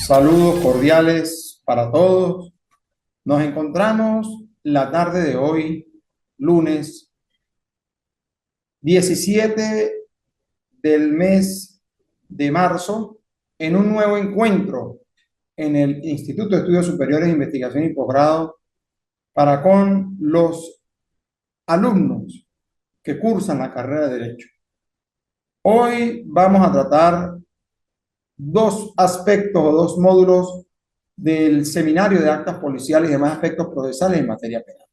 Saludos cordiales para todos. Nos encontramos la tarde de hoy, lunes 17 del mes de marzo, en un nuevo encuentro en el Instituto de Estudios Superiores de Investigación y Posgrado para con los alumnos que cursan la carrera de Derecho. Hoy vamos a tratar dos aspectos o dos módulos del Seminario de Actas Policiales y demás aspectos procesales en materia penal.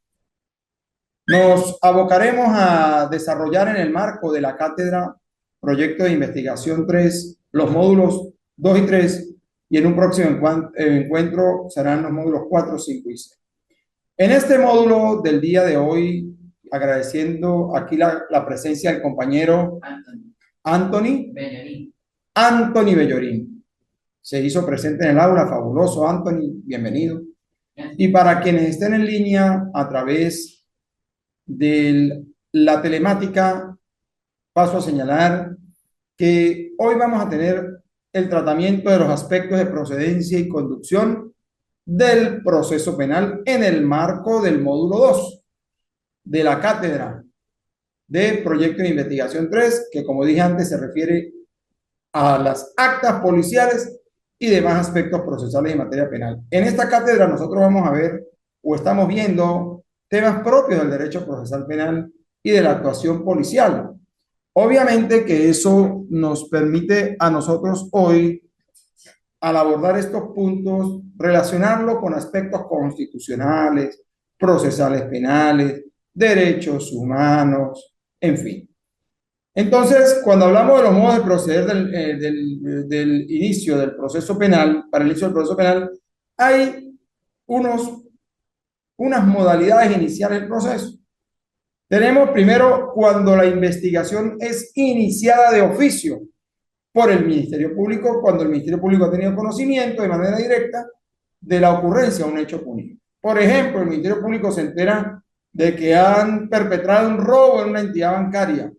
Nos abocaremos a desarrollar en el marco de la cátedra Proyecto de Investigación 3 los módulos 2 y 3, y en un próximo encuentro serán los módulos 4, 5 y 6. En este módulo del día de hoy, agradeciendo aquí la presencia del compañero Anthony Bellorín. Se hizo presente en el aula, fabuloso Anthony, bienvenido. Y para quienes estén en línea a través de la telemática, paso a señalar que hoy vamos a tener el tratamiento de los aspectos de procedencia y conducción del proceso penal en el marco del módulo 2 de la cátedra de Proyecto de Investigación 3, que como dije antes se refiere a las actas policiales y demás aspectos procesales en materia penal. En esta cátedra nosotros vamos a ver o estamos viendo temas propios del derecho procesal penal y de la actuación policial. Obviamente que eso nos permite a nosotros hoy, al abordar estos puntos, relacionarlo con aspectos constitucionales, procesales penales, derechos humanos, en fin. Entonces, cuando hablamos de los modos de proceder del inicio del proceso penal, para el inicio del proceso penal, hay unas modalidades iniciales del proceso. Tenemos primero cuando la investigación es iniciada de oficio por el Ministerio Público, cuando el Ministerio Público ha tenido conocimiento de manera directa de la ocurrencia de un hecho punible. Por ejemplo, el Ministerio Público se entera de que han perpetrado un robo en una entidad bancaria.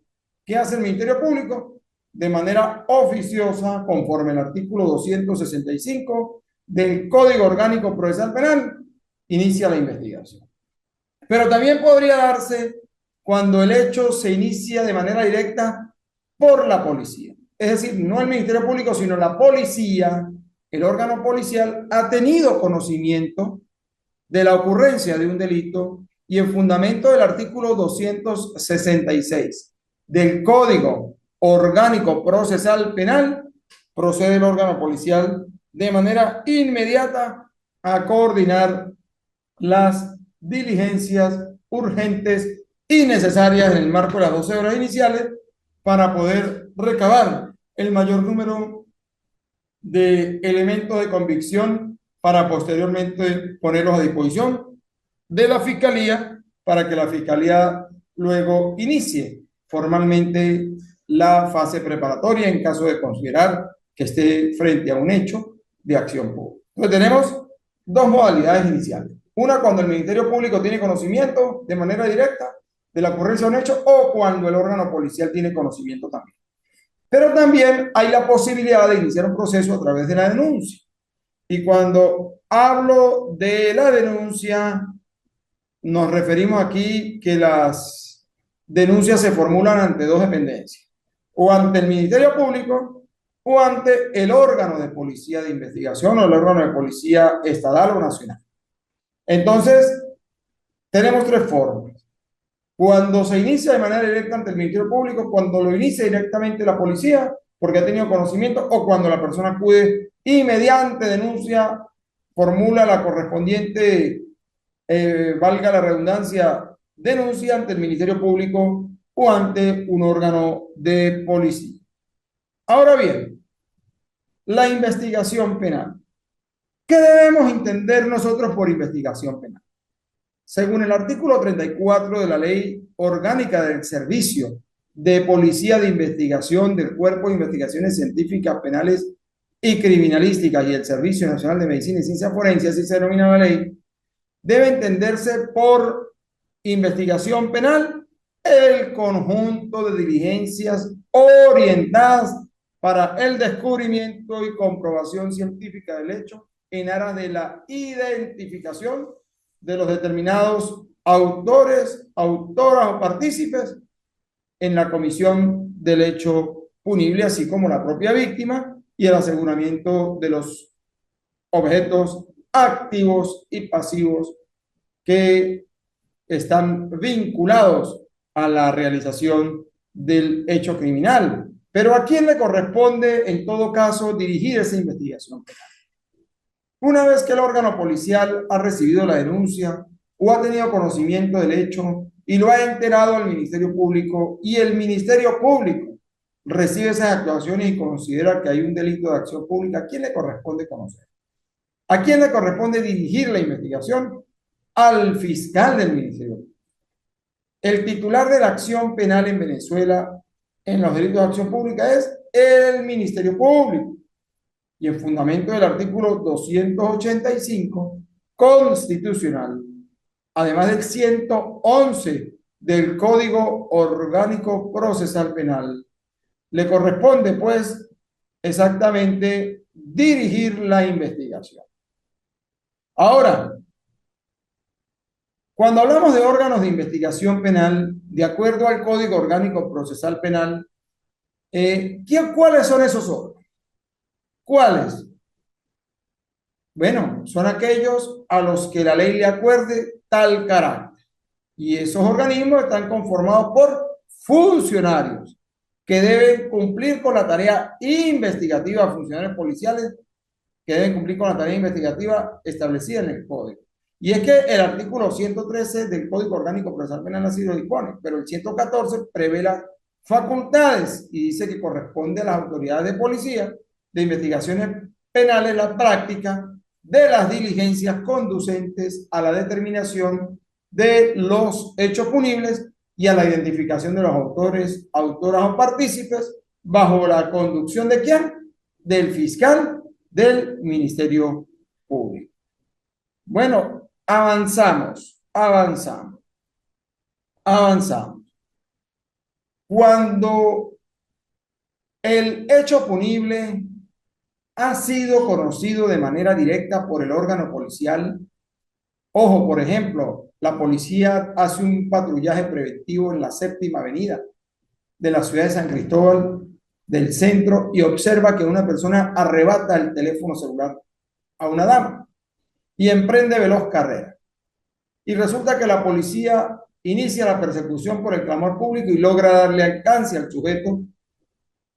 ¿Qué hace el Ministerio Público? De manera oficiosa, conforme al artículo 265 del Código Orgánico Procesal Penal, inicia la investigación. Pero también podría darse cuando el hecho se inicia de manera directa por la policía. Es decir, no el Ministerio Público, sino la policía, el órgano policial, ha tenido conocimiento de la ocurrencia de un delito y en fundamento del artículo 266 del Código Orgánico Procesal Penal, procede el órgano policial de manera inmediata a coordinar las diligencias urgentes y necesarias en el marco de las 12 horas iniciales para poder recabar el mayor número de elementos de convicción para posteriormente ponerlos a disposición de la Fiscalía para que la Fiscalía luego inicie formalmente la fase preparatoria en caso de considerar que esté frente a un hecho de acción pública. Entonces tenemos dos modalidades iniciales. Una cuando el Ministerio Público tiene conocimiento de manera directa de la ocurrencia de un hecho o cuando el órgano policial tiene conocimiento también. Pero también hay la posibilidad de iniciar un proceso a través de la denuncia. Y cuando hablo de la denuncia, nos referimos aquí que las denuncias se formulan ante dos dependencias, o ante el Ministerio Público o ante el órgano de policía de investigación o el órgano de policía estatal o nacional. Entonces, tenemos tres formas. Cuando se inicia de manera directa ante el Ministerio Público, cuando lo inicia directamente la policía, porque ha tenido conocimiento, o cuando la persona acude y mediante denuncia formula la correspondiente, valga la redundancia, denuncia ante el Ministerio Público o ante un órgano de policía. Ahora bien, la investigación penal. ¿Qué debemos entender nosotros por investigación penal? Según el artículo 34 de la Ley Orgánica del Servicio de Policía de Investigación del Cuerpo de Investigaciones Científicas Penales y Criminalísticas y el Servicio Nacional de Medicina y Ciencias Forenses, así se denomina la ley, debe entenderse por investigación penal el conjunto de diligencias orientadas para el descubrimiento y comprobación científica del hecho en aras de la identificación de los determinados autores, autoras o partícipes en la comisión del hecho punible, así como la propia víctima y el aseguramiento de los objetos activos y pasivos que están vinculados a la realización del hecho criminal. Pero ¿a quién le corresponde, en todo caso, dirigir esa investigación penal? Una vez que el órgano policial ha recibido la denuncia o ha tenido conocimiento del hecho y lo ha enterado al Ministerio Público y el Ministerio Público recibe esas actuaciones y considera que hay un delito de acción pública, ¿a quién le corresponde conocer? ¿A quién le corresponde dirigir la investigación? Al fiscal del Ministerio. El titular de la acción penal en Venezuela en los delitos de acción pública es el Ministerio Público. Y en fundamento del artículo 285 constitucional, además del 111 del Código Orgánico Procesal Penal, le corresponde pues exactamente dirigir la investigación. Ahora, cuando hablamos de órganos de investigación penal, de acuerdo al Código Orgánico Procesal Penal, ¿cuáles son esos órganos? ¿Cuáles? Bueno, son aquellos a los que la ley le acuerde tal carácter. Y esos organismos están conformados por funcionarios que deben cumplir con la tarea investigativa, funcionarios policiales que deben cumplir con la tarea investigativa establecida en el Código. Y es que el artículo 113 del Código Orgánico Procesal Penal así lo dispone, pero el 114 prevé las facultades y dice que corresponde a las autoridades de policía de investigaciones penales la práctica de las diligencias conducentes a la determinación de los hechos punibles y a la identificación de los autores, autoras o partícipes bajo la conducción de ¿quién? Del fiscal del Ministerio Público. Bueno, avanzamos. Cuando el hecho punible ha sido conocido de manera directa por el órgano policial, ojo, por ejemplo, la policía hace un patrullaje preventivo en la séptima avenida de la ciudad de San Cristóbal del centro y observa que una persona arrebata el teléfono celular a una dama y emprende veloz carrera. Y resulta que la policía inicia la persecución por el clamor público y logra darle alcance al sujeto,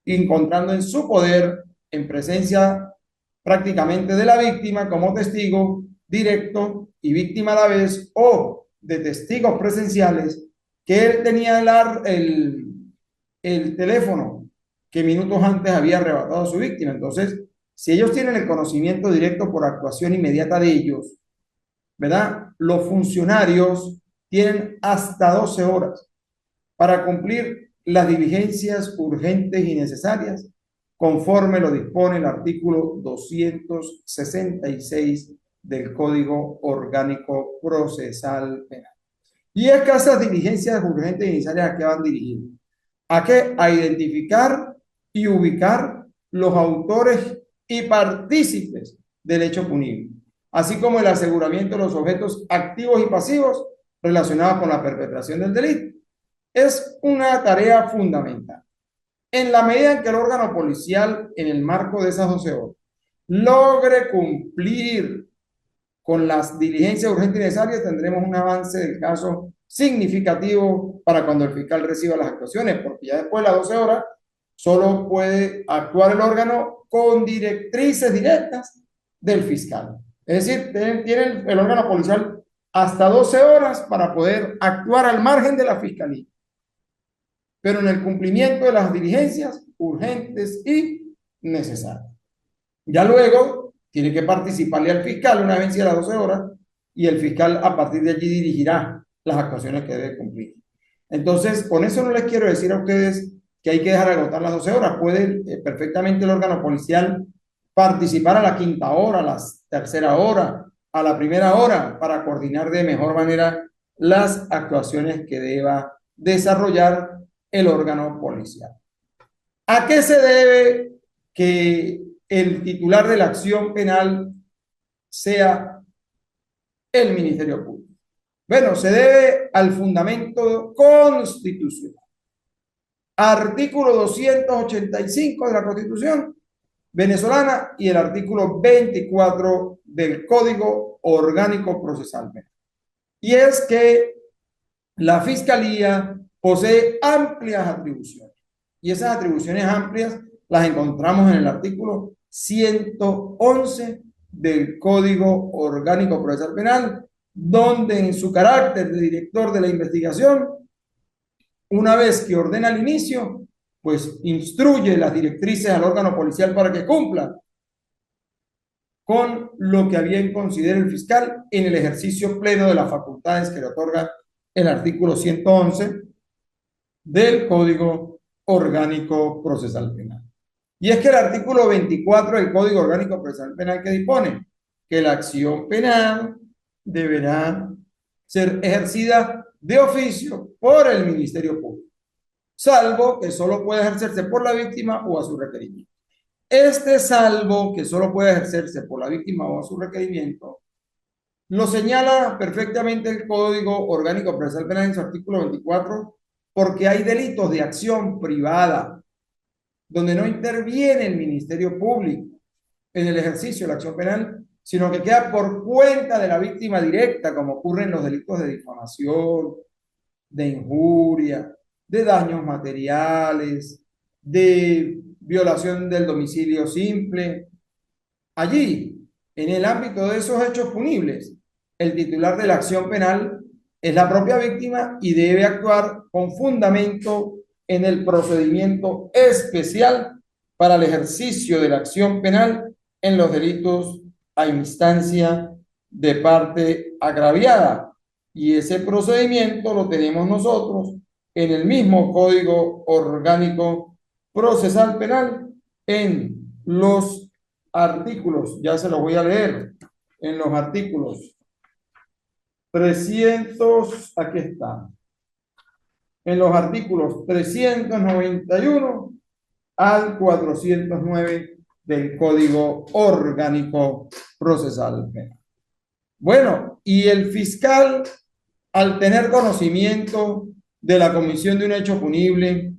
encontrando en su poder, en presencia prácticamente de la víctima como testigo directo y víctima a la vez, o de testigos presenciales, que él tenía el teléfono que minutos antes había arrebatado a su víctima. Entonces, si ellos tienen el conocimiento directo por actuación inmediata de ellos, ¿verdad? Los funcionarios tienen hasta 12 horas para cumplir las diligencias urgentes y necesarias, conforme lo dispone el artículo 266 del Código Orgánico Procesal Penal. Y es que esas diligencias urgentes y necesarias, ¿a qué van dirigidas? ¿A qué? A identificar y ubicar los autores y partícipes del hecho punible, así como el aseguramiento de los objetos activos y pasivos relacionados con la perpetración del delito. Es una tarea fundamental. En la medida en que el órgano policial, en el marco de esas 12 horas, logre cumplir con las diligencias urgentes y necesarias, tendremos un avance del caso significativo para cuando el fiscal reciba las actuaciones, porque ya después de las 12 horas solo puede actuar el órgano con directrices directas del fiscal. Es decir, tiene el órgano policial hasta 12 horas para poder actuar al margen de la fiscalía, pero en el cumplimiento de las diligencias urgentes y necesarias. Ya luego tiene que participarle al fiscal una vez a las 12 horas y el fiscal a partir de allí dirigirá las actuaciones que debe cumplir. Entonces, con eso no les quiero decir a ustedes que hay que dejar agotar las 12 horas. Puede perfectamente el órgano policial participar a la quinta hora, a la tercera hora, a la primera hora, para coordinar de mejor manera las actuaciones que deba desarrollar el órgano policial. ¿A qué se debe que el titular de la acción penal sea el Ministerio Público? Bueno, se debe al fundamento constitucional. Artículo 285 de la Constitución venezolana y el artículo 24 del Código Orgánico Procesal Penal. Y es que la Fiscalía posee amplias atribuciones. Y esas atribuciones amplias las encontramos en el artículo 111 del Código Orgánico Procesal Penal, donde en su carácter de director de la investigación, una vez que ordena el inicio, pues instruye las directrices al órgano policial para que cumpla con lo que a bien considere el fiscal en el ejercicio pleno de las facultades que le otorga el artículo 111 del Código Orgánico Procesal Penal. Y es que el artículo 24 del Código Orgánico Procesal Penal que dispone que la acción penal deberá ser ejercida de oficio por el Ministerio Público, salvo que solo pueda ejercerse por la víctima o a su requerimiento. Este salvo que solo puede ejercerse por la víctima o a su requerimiento lo señala perfectamente el Código Orgánico Procesal Penal en su artículo 24, porque hay delitos de acción privada donde no interviene el Ministerio Público en el ejercicio de la acción penal, sino que queda por cuenta de la víctima directa, como ocurre en los delitos de difamación, de injuria, de daños materiales, de violación del domicilio simple. Allí, en el ámbito de esos hechos punibles, el titular de la acción penal es la propia víctima y debe actuar con fundamento en el procedimiento especial para el ejercicio de la acción penal en los delitos a instancia de parte agraviada. Y ese procedimiento lo tenemos nosotros en el mismo Código Orgánico Procesal Penal, en los artículos, ya se los voy a leer, en los artículos 300, aquí está, en los artículos 391 al 409 del Código Orgánico Procesal Penal. Bueno, y el fiscal, al tener conocimiento de la comisión de un hecho punible,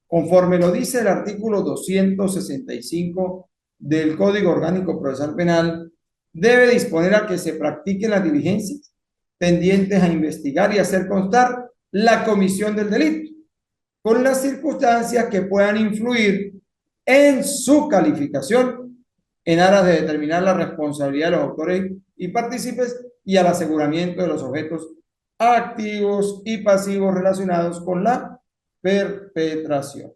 conforme lo dice el artículo 265 del Código Orgánico Procesal Penal, debe disponer a que se practiquen las diligencias tendientes a investigar y hacer constar la comisión del delito, con las circunstancias que puedan influir en su calificación en aras de determinar la responsabilidad de los autores y partícipes y al aseguramiento de los objetos activos y pasivos relacionados con la perpetración.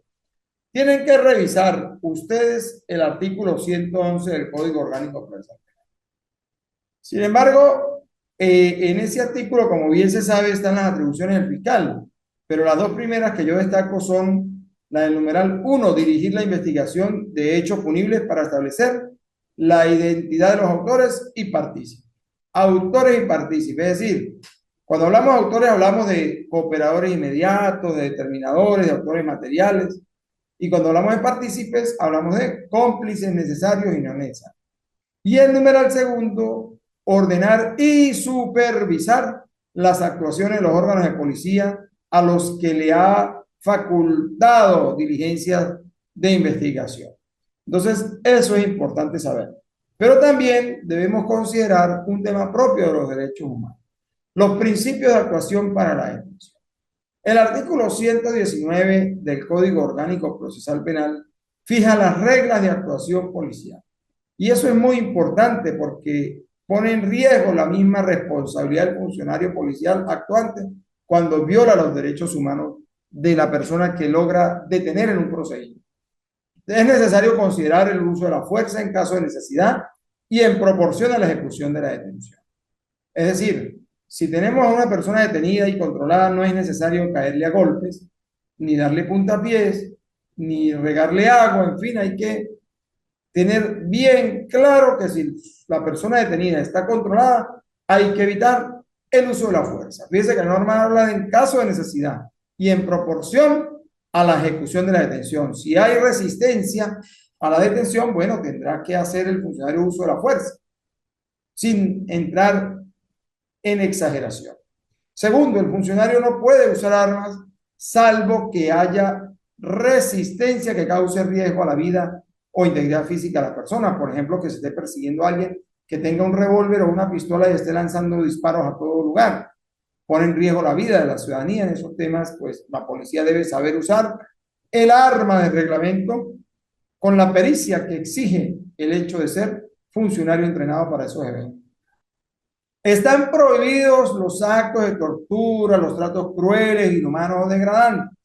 Tienen que revisar ustedes el artículo 111 del Código Orgánico Procesal Penal. Sin embargo, en ese artículo, como bien se sabe, están las atribuciones del fiscal, pero las dos primeras que yo destaco son la del numeral 1, dirigir la investigación de hechos punibles para establecer la identidad de los autores y partícipes. Autores y partícipes, es decir, cuando hablamos de autores hablamos de cooperadores inmediatos, de determinadores, de autores materiales, y cuando hablamos de partícipes hablamos de cómplices necesarios y no necesarios. Y el numeral segundo, ordenar y supervisar las actuaciones de los órganos de policía a los que le ha facultado diligencias de investigación. Entonces, eso es importante saber. Pero también debemos considerar un tema propio de los derechos humanos: los principios de actuación para la detención. El artículo 119 del Código Orgánico Procesal Penal fija las reglas de actuación policial. Y eso es muy importante porque pone en riesgo la misma responsabilidad del funcionario policial actuante cuando viola los derechos humanos de la persona que logra detener en un procedimiento. Es necesario considerar el uso de la fuerza en caso de necesidad y en proporción a la ejecución de la detención. Es decir, si tenemos a una persona detenida y controlada, no es necesario caerle a golpes, ni darle puntapiés, ni regarle agua, en fin, hay que tener bien claro que si la persona detenida está controlada, hay que evitar el uso de la fuerza. Fíjense que la norma habla de en caso de necesidad y en proporción a la ejecución de la detención. Si hay resistencia, a la detención, bueno, tendrá que hacer el funcionario uso de la fuerza, sin entrar en exageración. Segundo, el funcionario no puede usar armas salvo que haya resistencia que cause riesgo a la vida o integridad física de la persona. Por ejemplo, que se esté persiguiendo a alguien que tenga un revólver o una pistola y esté lanzando disparos a todo lugar. Pone en riesgo la vida de la ciudadanía en esos temas, pues la policía debe saber usar el arma de reglamento con la pericia que exige el hecho de ser funcionario entrenado para esos eventos. Están prohibidos los actos de tortura, los tratos crueles, inhumanos o degradantes.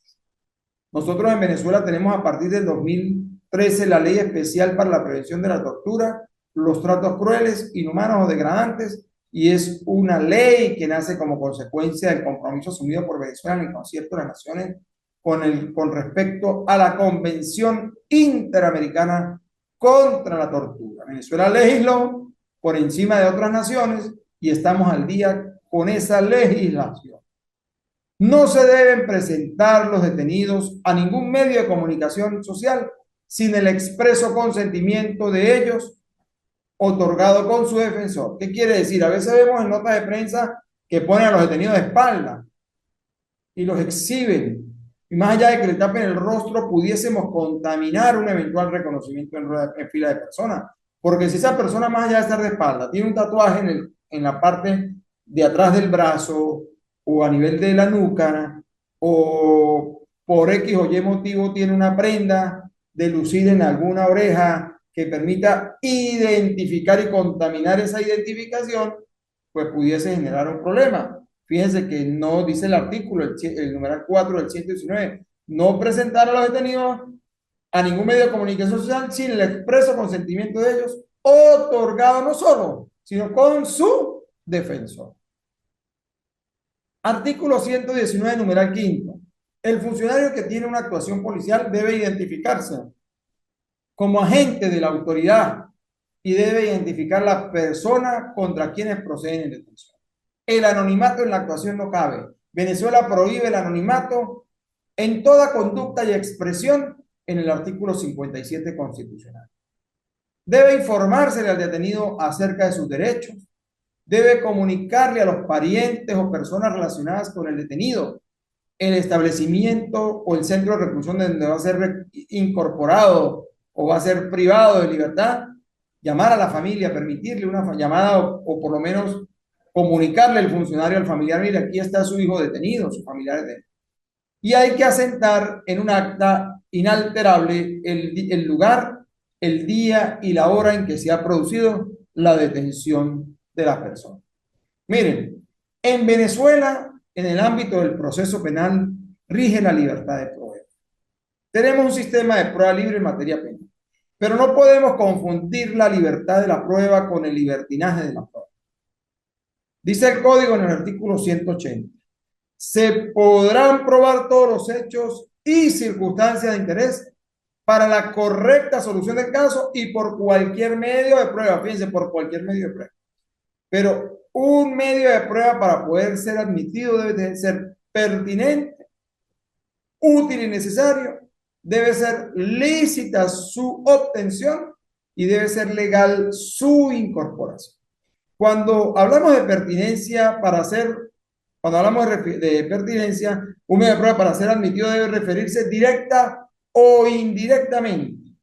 Nosotros en Venezuela tenemos a partir del 2013 la ley especial para la prevención de la tortura, los tratos crueles, inhumanos o degradantes, y es una ley que nace como consecuencia del compromiso asumido por Venezuela en el Concierto de las Naciones con respecto a la Convención Interamericana contra la Tortura. Venezuela legisló por encima de otras naciones y estamos al día con esa legislación. No se deben presentar los detenidos a ningún medio de comunicación social sin el expreso consentimiento de ellos otorgado con su defensor. ¿Qué quiere decir? A veces vemos en notas de prensa que ponen a los detenidos de espalda y los exhiben. Y más allá de que le tapen el rostro, pudiésemos contaminar un eventual reconocimiento en fila de personas. Porque si esa persona, más allá de estar de espalda, tiene un tatuaje en la parte de atrás del brazo o a nivel de la nuca, o por X o Y motivo tiene una prenda de lucir en alguna oreja que permita identificar y contaminar esa identificación, pues pudiese generar un problema. Fíjense que no dice el artículo, el numeral 4 del 119, no presentar a los detenidos a ningún medio de comunicación social sin el expreso consentimiento de ellos, otorgado no solo, sino con su defensor. Artículo 119, numeral 5. El funcionario que tiene una actuación policial debe identificarse como agente de la autoridad y debe identificar la persona contra quienes proceden en detención. El anonimato en la actuación no cabe. Venezuela prohíbe el anonimato en toda conducta y expresión en el artículo 57 constitucional. Debe informársele al detenido acerca de sus derechos, debe comunicarle a los parientes o personas relacionadas con el detenido el establecimiento o el centro de reclusión donde va a ser incorporado o va a ser privado de libertad, llamar a la familia, permitirle una llamada o por lo menos comunicarle el funcionario al familiar, mire, aquí está su hijo detenido, su familiar detenido. Y hay que asentar en un acta inalterable el lugar, el día y la hora en que se ha producido la detención de la persona. Miren, en Venezuela, en el ámbito del proceso penal, rige la libertad de prueba. Tenemos un sistema de prueba libre en materia penal, pero no podemos confundir la libertad de la prueba con el libertinaje de la prueba. Dice el código en el artículo 180, se podrán probar todos los hechos y circunstancias de interés para la correcta solución del caso y por cualquier medio de prueba. Fíjense, por cualquier medio de prueba. Pero un medio de prueba para poder ser admitido debe de ser pertinente, útil y necesario, debe ser lícita su obtención y debe ser legal su incorporación. Cuando hablamos de pertinencia para ser, cuando hablamos de pertinencia, un medio de prueba para ser admitido debe referirse directa o indirectamente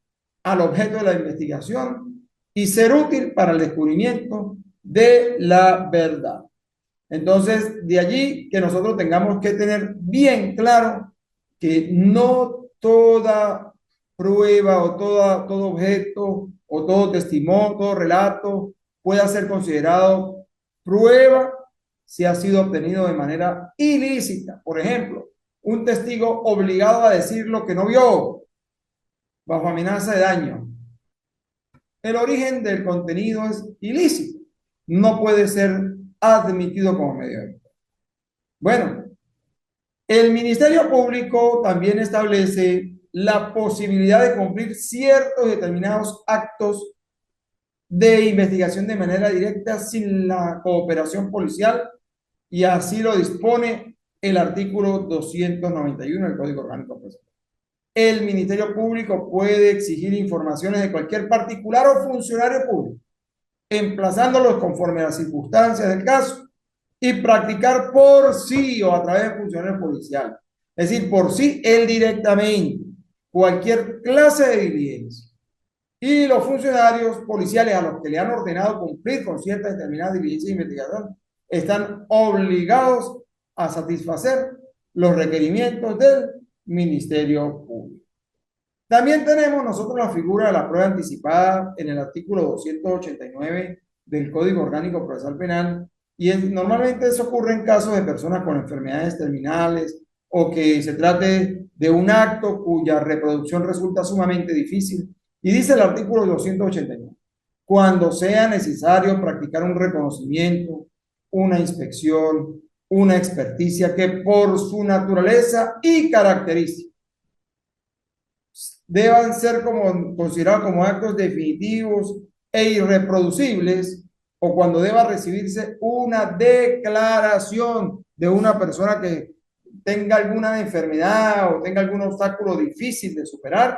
al objeto de la investigación y ser útil para el descubrimiento de la verdad. Entonces, de allí que nosotros tengamos que tener bien claro que no toda prueba o todo objeto o todo testimonio, todo relato pueda ser considerado prueba si ha sido obtenido de manera ilícita. Por ejemplo, un testigo obligado a decir lo que no vio bajo amenaza de daño. El origen del contenido es ilícito. No puede ser admitido como medio de prueba. Bueno, el Ministerio Público también establece la posibilidad de cumplir ciertos determinados actos de investigación de manera directa sin la cooperación policial y así lo dispone el artículo 291 del Código Orgánico Procesal. el Ministerio Público puede exigir informaciones de cualquier particular o funcionario público, emplazándolos conforme a las circunstancias del caso y practicar por sí o a través de funcionarios policiales. Es decir, por sí, él directamente, cualquier clase de diligencia. Y los funcionarios policiales a los que le han ordenado cumplir con ciertas determinadas diligencias de investigación están obligados a satisfacer los requerimientos del Ministerio Público. También tenemos nosotros la figura de la prueba anticipada en el artículo 289 del Código Orgánico Procesal Penal, y normalmente eso ocurre en casos de personas con enfermedades terminales o que se trate de un acto cuya reproducción resulta sumamente difícil. Y dice el artículo 289, cuando sea necesario practicar un reconocimiento, una inspección, una experticia que por su naturaleza y características deban ser considerados como actos definitivos e irreproducibles, o cuando deba recibirse una declaración de una persona que tenga alguna enfermedad o tenga algún obstáculo difícil de superar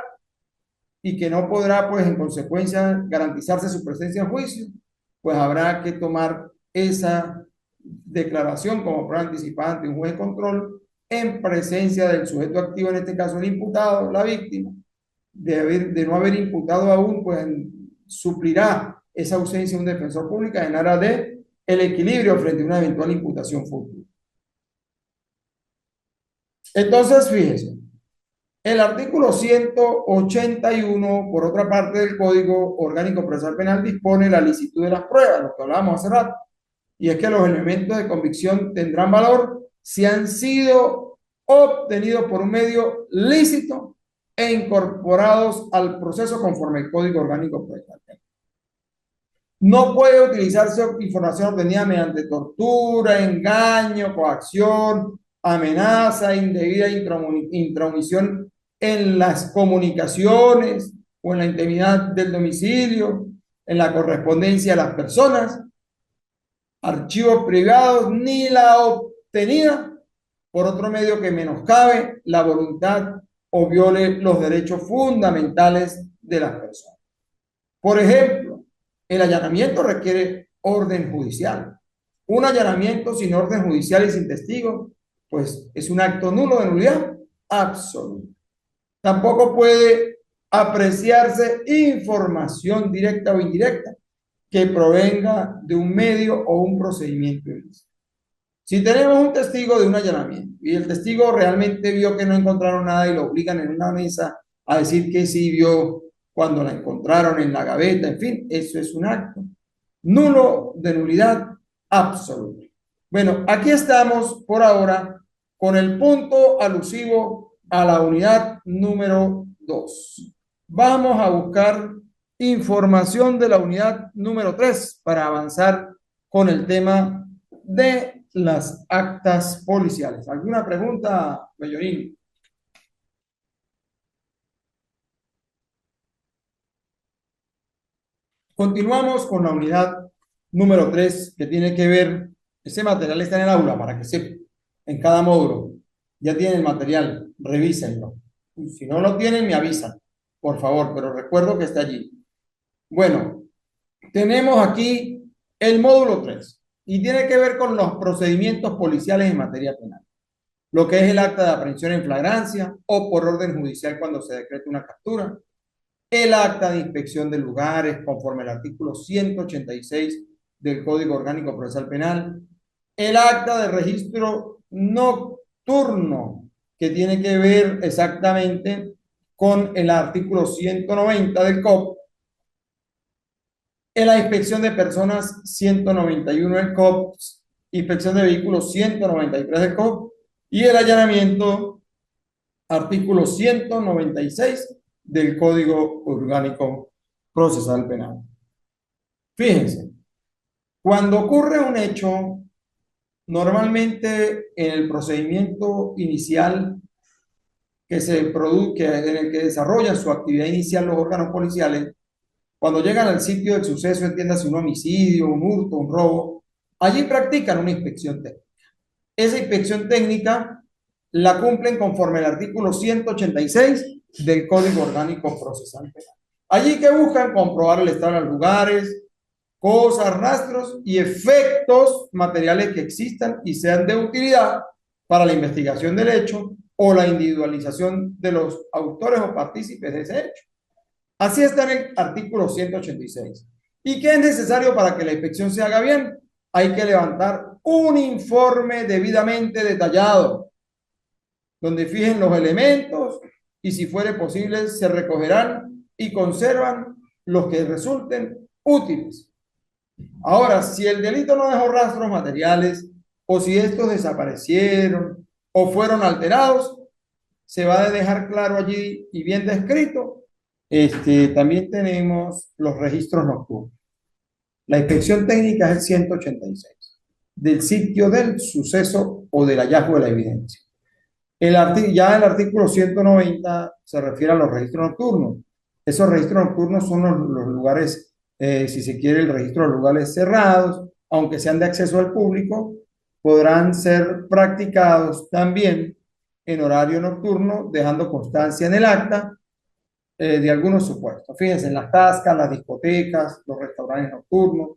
y que no podrá, pues, en consecuencia, garantizarse su presencia en juicio, pues habrá que tomar esa declaración como prueba anticipada ante un juez de control en presencia del sujeto activo, en este caso el imputado, la víctima, de no haber imputado aún, pues suplirá esa ausencia de un defensor público en aras de el equilibrio frente a una eventual imputación futura. Entonces, fíjese, el artículo 181, por otra parte del Código Orgánico Procesal Penal, dispone la licitud de las pruebas, lo que hablábamos hace rato, y es que los elementos de convicción tendrán valor si han sido obtenidos por un medio lícito e incorporados al proceso conforme el Código Orgánico Procesal Penal. No puede utilizarse información obtenida mediante tortura, engaño, coacción, amenaza, indebida intromisión en las comunicaciones o en la intimidad del domicilio, en la correspondencia de las personas, archivos privados, ni la obtenida por otro medio que menoscabe la voluntad o viole los derechos fundamentales de las personas. Por ejemplo, el allanamiento requiere orden judicial. Un allanamiento sin orden judicial y sin testigos, pues es un acto nulo de nulidad absoluta. Tampoco puede apreciarse información directa o indirecta que provenga de un medio o un procedimiento ilícito. Si tenemos un testigo de un allanamiento y el testigo realmente vio que no encontraron nada y lo obligan en una mesa a decir que sí vio cuando la encontraron en la gaveta, en fin, eso es un acto nulo de nulidad absoluta. Bueno, aquí estamos por ahora con el punto alusivo a la unidad número 2. Vamos a buscar información de la unidad número 3 para avanzar con el tema de las actas policiales. ¿Alguna pregunta, Bellorín? Continuamos con la unidad número 3 que tiene que ver, ese material está en el aula para que sepa, en cada módulo. Ya tienen el material, revísenlo. Si no lo tienen, me avisan, por favor, pero recuerdo que está allí. Bueno, tenemos aquí el módulo 3 y tiene que ver con los procedimientos policiales en materia penal. Lo que es el acta de aprehensión en flagrancia o por orden judicial cuando se decreta una captura, el acta de inspección de lugares conforme al artículo 186 del Código Orgánico Procesal Penal, el acta de registro nocturno que tiene que ver exactamente con el artículo 190 del COP, en la inspección de personas 191 del COP, inspección de vehículos 193 del COP y el allanamiento artículo 196 del Código Orgánico Procesal Penal. Fíjense, cuando ocurre un hecho, normalmente en el procedimiento inicial que se produce, en el que desarrollan su actividad inicial los órganos policiales, cuando llegan al sitio del suceso, entiéndase un homicidio, un hurto, un robo, allí practican una inspección técnica. Esa inspección técnica la cumplen conforme al artículo 186 del Código Orgánico Procesal Penal. Allí que buscan comprobar el estado de los lugares, cosas, rastros y efectos materiales que existan y sean de utilidad para la investigación del hecho o la individualización de los autores o partícipes de ese hecho. Así está en el artículo 186. ¿Y qué es necesario para que la inspección se haga bien? Hay que levantar un informe debidamente detallado, donde fijen los elementos y si fuere posible se recogerán y conservan los que resulten útiles. Ahora, si el delito no dejó rastros materiales o si estos desaparecieron o fueron alterados, se va a dejar claro allí y bien descrito. También tenemos los registros nocturnos. La inspección técnica es el 186 del sitio del suceso o del hallazgo de la evidencia. Ya el artículo 190 se refiere a los registros nocturnos. Esos registros nocturnos son los lugares, si se quiere, el registro de los lugares cerrados, aunque sean de acceso al público, podrán ser practicados también en horario nocturno, dejando constancia en el acta de algunos supuestos. Fíjense, en las tascas, las discotecas, los restaurantes nocturnos,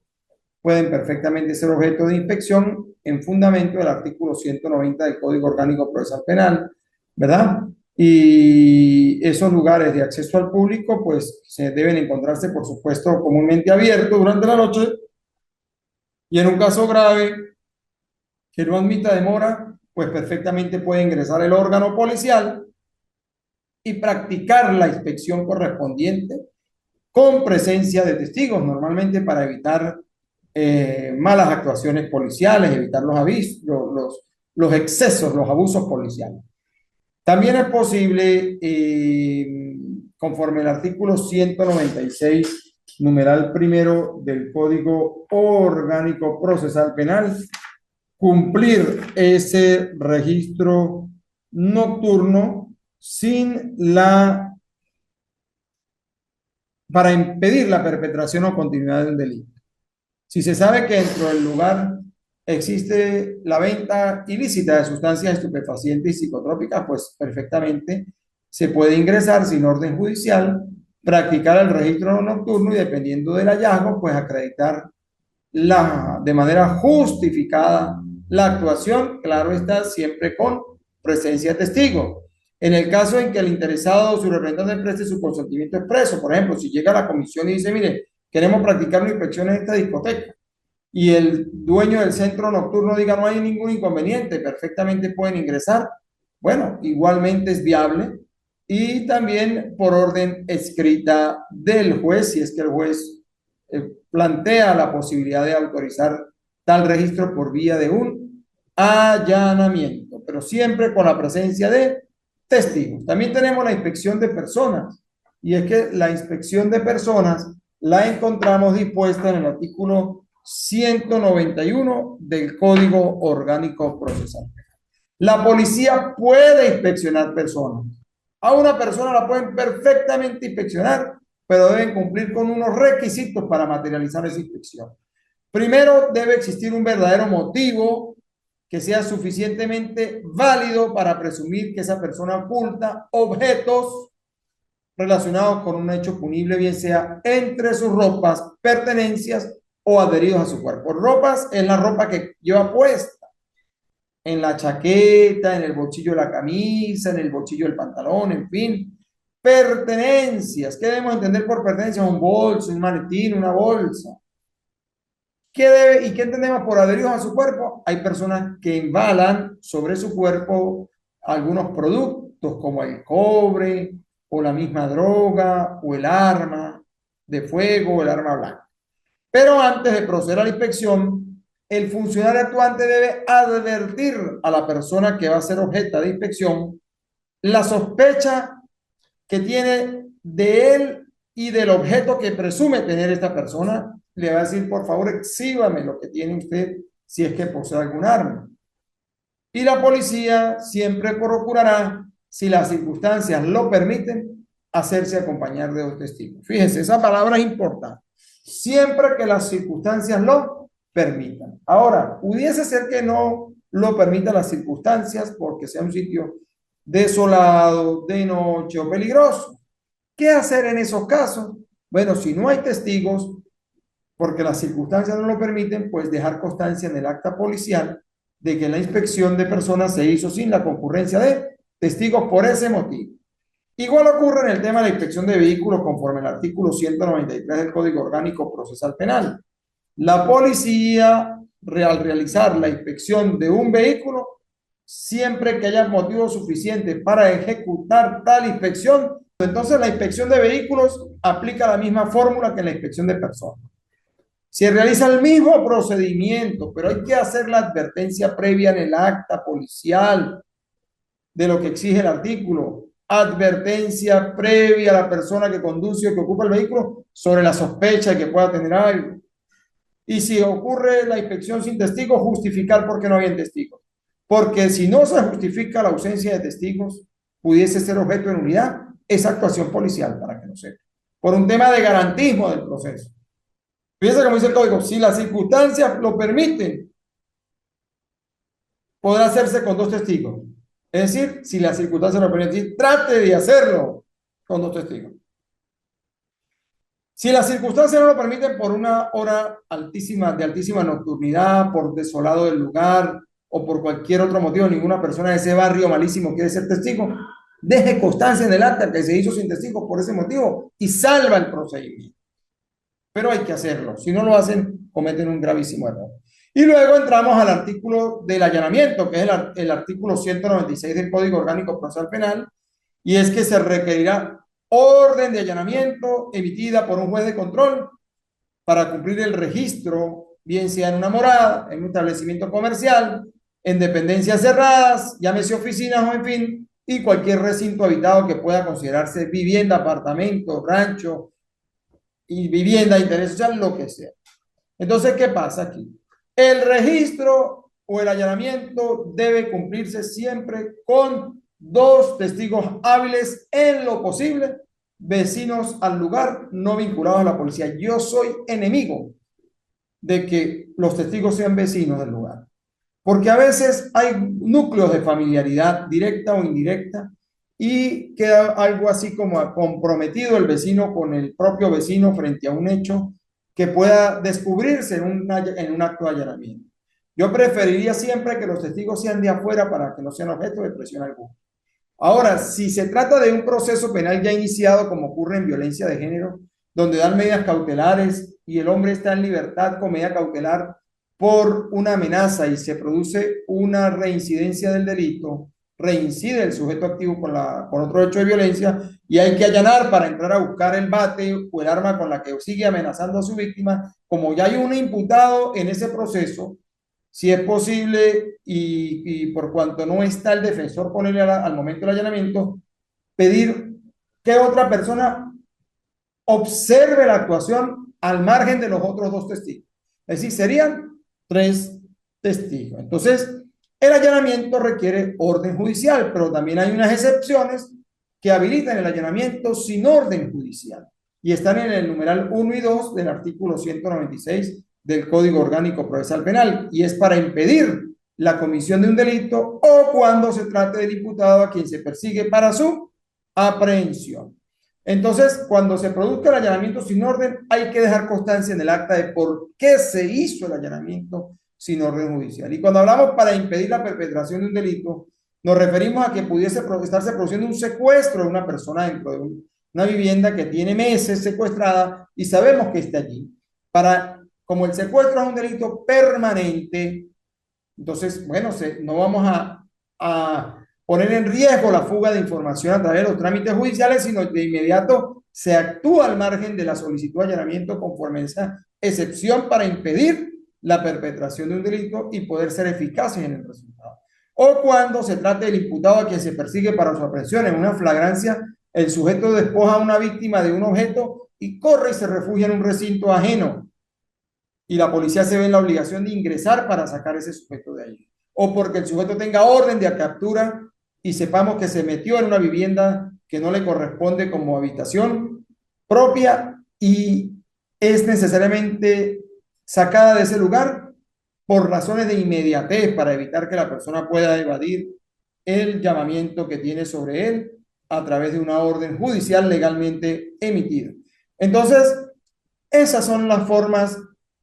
pueden perfectamente ser objeto de inspección en fundamento del artículo 190 del Código Orgánico Procesal Penal, ¿verdad? Y esos lugares de acceso al público, pues, se deben encontrarse, por supuesto, comúnmente abiertos durante la noche y en un caso grave que no admita demora, pues perfectamente puede ingresar el órgano policial y practicar la inspección correspondiente con presencia de testigos, normalmente para evitar malas actuaciones policiales, evitar los avisos, los excesos, los abusos policiales. También es posible, conforme el artículo 196, numeral primero del Código Orgánico Procesal Penal, cumplir ese registro nocturno para impedir la perpetración o continuidad del delito. Si se sabe que dentro del lugar existe la venta ilícita de sustancias estupefacientes y psicotrópicas, pues perfectamente se puede ingresar sin orden judicial, practicar el registro nocturno y dependiendo del hallazgo, pues acreditar de manera justificada la actuación, claro está, siempre con presencia de testigos. En el caso en que el interesado o su representante preste su consentimiento expreso, por ejemplo, si llega a la comisión y dice, mire, queremos practicar una inspección en esta discoteca, y el dueño del centro nocturno diga, no hay ningún inconveniente, perfectamente pueden ingresar, bueno, igualmente es viable, y también por orden escrita del juez, si es que el juez plantea la posibilidad de autorizar tal registro por vía de un allanamiento, pero siempre con la presencia de testigos. También tenemos la inspección de personas, y es que la inspección de personas la encontramos dispuesta en el artículo 191 del Código Orgánico Procesal. La policía puede inspeccionar personas. A una persona la pueden perfectamente inspeccionar, pero deben cumplir con unos requisitos para materializar esa inspección. Primero, debe existir un verdadero motivo que sea suficientemente válido para presumir que esa persona oculta objetos relacionados con un hecho punible, bien sea entre sus ropas, pertenencias o adheridos a su cuerpo. Ropas es la ropa que lleva puesta, en la chaqueta, en el bolsillo de la camisa, en el bolsillo del pantalón, en fin. Pertenencias. ¿Qué debemos entender por pertenencias? Un bolso, un maletín, una bolsa. ¿Qué debe y qué entendemos por adheridos a su cuerpo? Hay personas que embalan sobre su cuerpo algunos productos como el cobre o la misma droga o el arma de fuego o el arma blanca. Pero antes de proceder a la inspección, el funcionario actuante debe advertir a la persona que va a ser objeto de inspección la sospecha que tiene de él y del objeto que presume tener esta persona. Le va a decir, por favor, exhíbame lo que tiene usted si es que posee algún arma. Y la policía siempre procurará, si las circunstancias lo permiten, hacerse acompañar de dos testigos. Fíjense, esa palabra es importante. Siempre que las circunstancias lo permitan. Ahora, pudiese ser que no lo permitan las circunstancias porque sea un sitio desolado, de noche o peligroso. ¿Qué hacer en esos casos? Bueno, si no hay testigos, porque las circunstancias no lo permiten, pues dejar constancia en el acta policial de que la inspección de personas se hizo sin la concurrencia de testigos por ese motivo. Igual ocurre en el tema de la inspección de vehículos conforme al artículo 193 del Código Orgánico Procesal Penal. La policía, al realizar la inspección de un vehículo, siempre que haya motivos suficientes para ejecutar tal inspección, entonces la inspección de vehículos aplica la misma fórmula que la inspección de personas. Se realiza el mismo procedimiento, pero hay que hacer la advertencia previa en el acta policial de lo que exige el artículo. Advertencia previa a la persona que conduce o que ocupa el vehículo sobre la sospecha de que pueda tener algo. Y si ocurre la inspección sin testigos, justificar por qué no había testigos. Porque si no se justifica la ausencia de testigos, pudiese ser objeto de nulidad esa actuación policial, para que no sepa. Por un tema de garantismo del proceso. Fíjense como dice el código, si las circunstancias lo permiten, podrá hacerse con dos testigos. Es decir, si las circunstancias lo permiten, trate de hacerlo con dos testigos. Si las circunstancias no lo permiten por una hora altísima, de altísima nocturnidad, por desolado del lugar o por cualquier otro motivo, ninguna persona de ese barrio malísimo quiere ser testigo, deje constancia en el acta que se hizo sin testigos por ese motivo y salva el procedimiento. Pero hay que hacerlo. Si no lo hacen, cometen un gravísimo error. Y luego entramos al artículo del allanamiento, que es el artículo 196 del Código Orgánico Procesal Penal, y es que se requerirá orden de allanamiento emitida por un juez de control para cumplir el registro, bien sea en una morada, en un establecimiento comercial, en dependencias cerradas, llámese oficinas o en fin, y cualquier recinto habitado que pueda considerarse vivienda, apartamento, rancho y vivienda de interés social, lo que sea. Entonces, ¿qué pasa aquí? El registro o el allanamiento debe cumplirse siempre con dos testigos hábiles en lo posible, vecinos al lugar, no vinculados a la policía. Yo soy enemigo de que los testigos sean vecinos del lugar, porque a veces hay núcleos de familiaridad directa o indirecta y queda algo así como comprometido el vecino con el propio vecino frente a un hecho que pueda descubrirse en un acto de allanamiento. Yo preferiría siempre que los testigos sean de afuera para que no sean objeto de presión alguna. Ahora, si se trata de un proceso penal ya iniciado, como ocurre en violencia de género, donde dan medidas cautelares y el hombre está en libertad con medida cautelar por una amenaza y se produce una reincidencia del delito, reincide el sujeto activo con otro hecho de violencia y hay que allanar para entrar a buscar el bate o el arma con la que sigue amenazando a su víctima. Como ya hay un imputado en ese proceso, si es posible y por cuanto no está el defensor con él al momento del allanamiento, pedir que otra persona observe la actuación al margen de los otros dos testigos. Es decir, serían tres testigos. Entonces, el allanamiento requiere orden judicial, pero también hay unas excepciones que habilitan el allanamiento sin orden judicial y están en el numeral 1 y 2 del artículo 196 del Código Orgánico Procesal Penal y es para impedir la comisión de un delito o cuando se trate del imputado a quien se persigue para su aprehensión. Entonces, cuando se produzca el allanamiento sin orden, hay que dejar constancia en el acta de por qué se hizo el allanamiento sin orden judicial. Y cuando hablamos para impedir la perpetración de un delito, nos referimos a que pudiese estarse produciendo un secuestro de una persona dentro de una vivienda que tiene meses secuestrada y sabemos que está allí. Como el secuestro es un delito permanente, entonces, bueno, no vamos a poner en riesgo la fuga de información a través de los trámites judiciales, sino de inmediato se actúa al margen de la solicitud de allanamiento conforme a esa excepción para impedir la perpetración de un delito y poder ser eficaces en el resultado. O cuando se trate del imputado a quien se persigue para su aprehensión en una flagrancia, el sujeto despoja a una víctima de un objeto y corre y se refugia en un recinto ajeno y la policía se ve en la obligación de ingresar para sacar ese sujeto de ahí. O porque el sujeto tenga orden de captura y sepamos que se metió en una vivienda que no le corresponde como habitación propia y es necesariamente sacada de ese lugar por razones de inmediatez para evitar que la persona pueda evadir el llamamiento que tiene sobre él a través de una orden judicial legalmente emitida. Entonces, esas son las formas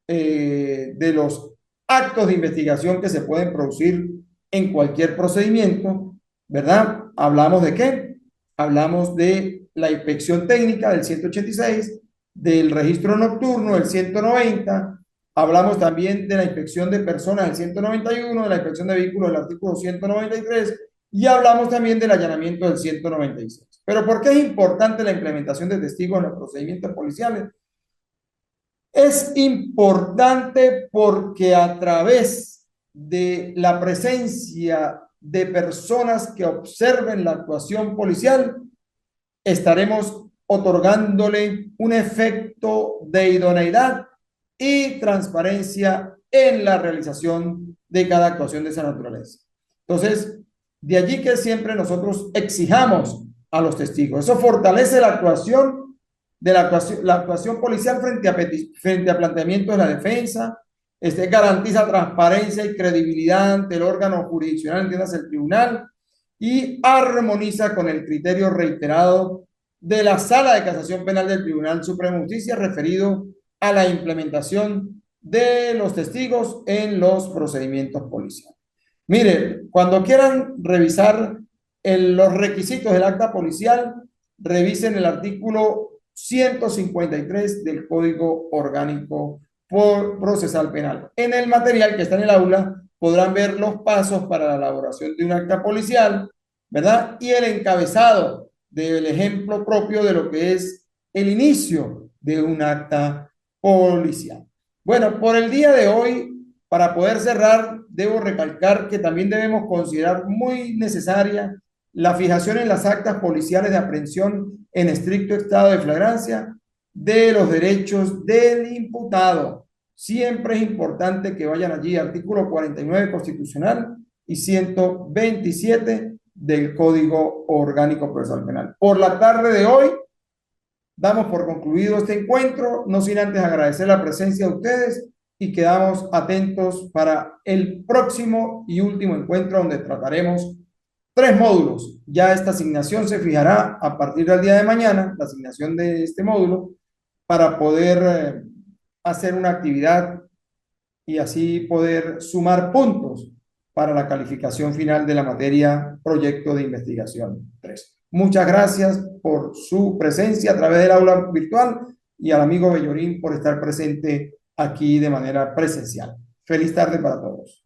de los actos de investigación que se pueden producir en cualquier procedimiento, ¿verdad? ¿Hablamos de qué? Hablamos de la inspección técnica del 186, del registro nocturno del 190, hablamos también de la inspección de personas del 191, de la inspección de vehículos del artículo 193 y hablamos también del allanamiento del 196. Pero ¿por qué es importante la implementación de testigos en los procedimientos policiales? Es importante porque a través de la presencia de personas que observen la actuación policial, estaremos otorgándole un efecto de idoneidad y transparencia en la realización de cada actuación de esa naturaleza. Entonces, de allí que siempre nosotros exijamos a los testigos. Eso fortalece la actuación la actuación policial frente a planteamientos de la defensa, garantiza transparencia y credibilidad ante el órgano jurisdiccional, entiendas el tribunal, y armoniza con el criterio reiterado de la Sala de Casación Penal del Tribunal Supremo de Justicia referido a la implementación de los testigos en los procedimientos policiales. Mire, cuando quieran revisar los requisitos del acta policial, revisen el artículo 153 del Código Orgánico Procesal Penal. En el material que está en el aula podrán ver los pasos para la elaboración de un acta policial, ¿verdad? Y el encabezado del ejemplo propio de lo que es el inicio de un acta policial. Bueno, por el día de hoy, para poder cerrar, debo recalcar que también debemos considerar muy necesaria la fijación en las actas policiales de aprehensión en estricto estado de flagrancia de los derechos del imputado. Siempre es importante que vayan allí, artículo 49 constitucional y 127 del Código Orgánico Procesal Penal. Por la tarde de hoy, damos por concluido este encuentro, no sin antes agradecer la presencia de ustedes y quedamos atentos para el próximo y último encuentro donde trataremos 3 módulos. Ya esta asignación se fijará a partir del día de mañana, la asignación de este módulo, para poder hacer una actividad y así poder sumar puntos para la calificación final de la materia Proyecto de Investigación 3. Muchas gracias por su presencia a través del aula virtual y al amigo Bellorín por estar presente aquí de manera presencial. Feliz tarde para todos.